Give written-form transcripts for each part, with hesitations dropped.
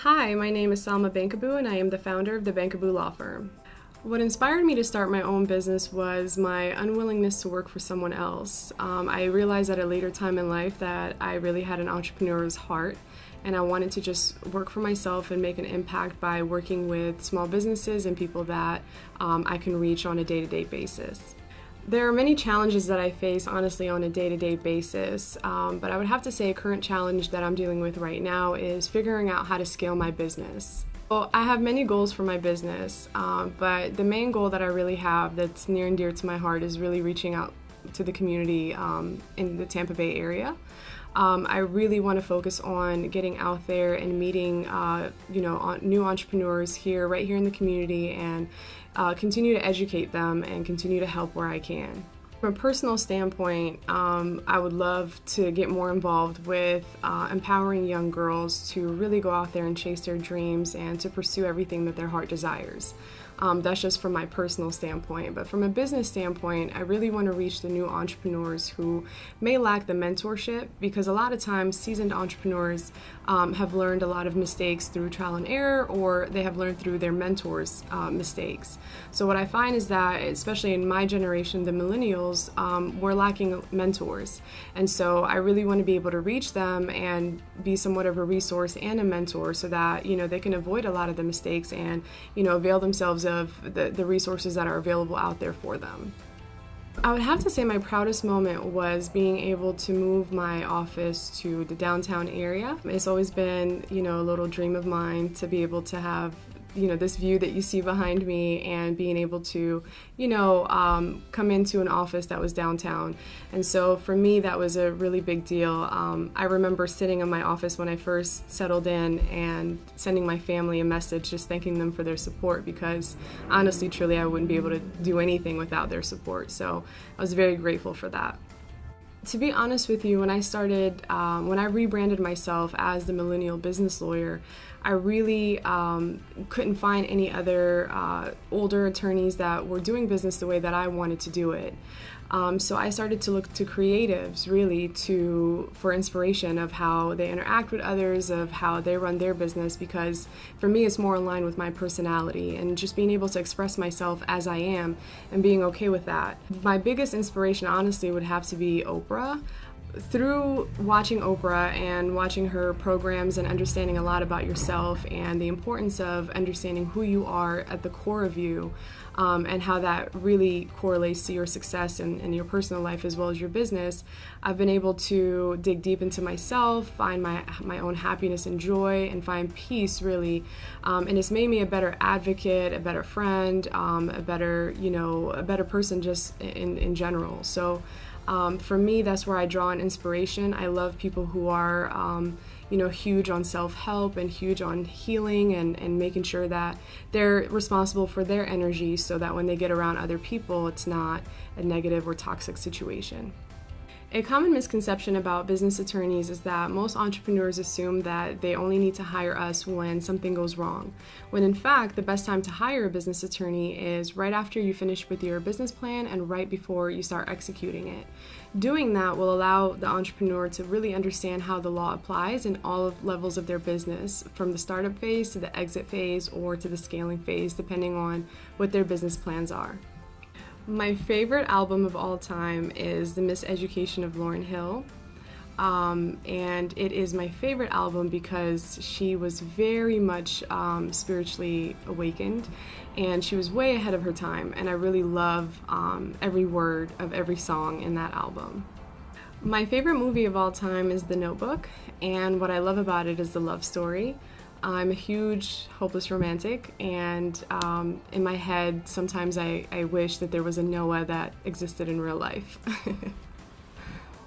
Hi, my name is Salma Benkabbou and I am the founder of the Benkabbou Law Firm. What inspired me to start my own business was my unwillingness to work for someone else. I realized at a later time in life that I really had an entrepreneur's heart and I wanted to just work for myself and make an impact by working with small businesses and people that I can reach on a day-to-day basis. There are many challenges that I face, honestly, on a day-to-day basis, but I would have to say a current challenge that I'm dealing with right now is figuring out how to scale my business. Well, I have many goals for my business, but the main goal that I really have that's near and dear to my heart is really reaching out to the community in the Tampa Bay area. I really want to focus on getting out there and meeting, new entrepreneurs right here in the community, and continue to educate them and continue to help where I can. From a personal standpoint, I would love to get more involved with empowering young girls to really go out there and chase their dreams and to pursue everything that their heart desires. That's just from my personal standpoint. But from a business standpoint, I really want to reach the new entrepreneurs who may lack the mentorship, because a lot of times seasoned entrepreneurs have learned a lot of mistakes through trial and error, or they have learned through their mentors' mistakes. So what I find is that, especially in my generation, the millennials, we're lacking mentors. And so I really want to be able to reach them and be somewhat of a resource and a mentor so that, they can avoid a lot of the mistakes and, avail themselves of the resources that are available out there for them. I would have to say my proudest moment was being able to move my office to the downtown area. It's always been, a little dream of mine to be able to have this view that you see behind me and being able to, come into an office that was downtown. And so for me, that was a really big deal. I remember sitting in my office when I first settled in and sending my family a message, just thanking them for their support, because honestly, truly, I wouldn't be able to do anything without their support. So I was very grateful for that. To be honest with you, when I rebranded myself as the millennial business lawyer, I really couldn't find any other older attorneys that were doing business the way that I wanted to do it. So I started to look to creatives really for inspiration of how they interact with others, of how they run their business, because for me it's more in line with my personality and just being able to express myself as I am and being okay with that. My biggest inspiration honestly would have to be Oprah. Through watching Oprah and watching her programs and understanding a lot about yourself and the importance of understanding who you are at the core of you, and how that really correlates to your success in your personal life as well as your business, I've been able to dig deep into myself, find my own happiness and joy, and find peace really, and it's made me a better advocate, a better friend, a better person just in general. So for me, that's where I draw on inspiration. I love people who are, huge on self-help and huge on healing and making sure that they're responsible for their energy so that when they get around other people, it's not a negative or toxic situation. A common misconception about business attorneys is that most entrepreneurs assume that they only need to hire us when something goes wrong, when in fact the best time to hire a business attorney is right after you finish with your business plan and right before you start executing it. Doing that will allow the entrepreneur to really understand how the law applies in all levels of their business, from the startup phase to the exit phase or to the scaling phase, depending on what their business plans are. My favorite album of all time is The Miseducation of Lauryn Hill, and it is my favorite album because she was very much spiritually awakened, and she was way ahead of her time, and I really love every word of every song in that album. My favorite movie of all time is The Notebook, and what I love about it is the love story. I'm a huge hopeless romantic, and in my head, sometimes I wish that there was a Noah that existed in real life.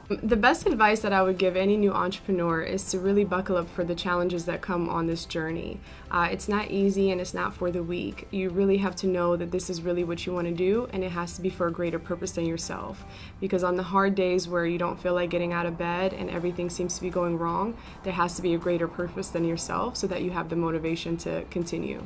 The best advice that I would give any new entrepreneur is to really buckle up for the challenges that come on this journey. It's not easy and it's not for the weak. You really have to know that this is really what you want to do, and it has to be for a greater purpose than yourself. Because on the hard days where you don't feel like getting out of bed and everything seems to be going wrong, there has to be a greater purpose than yourself so that you have the motivation to continue.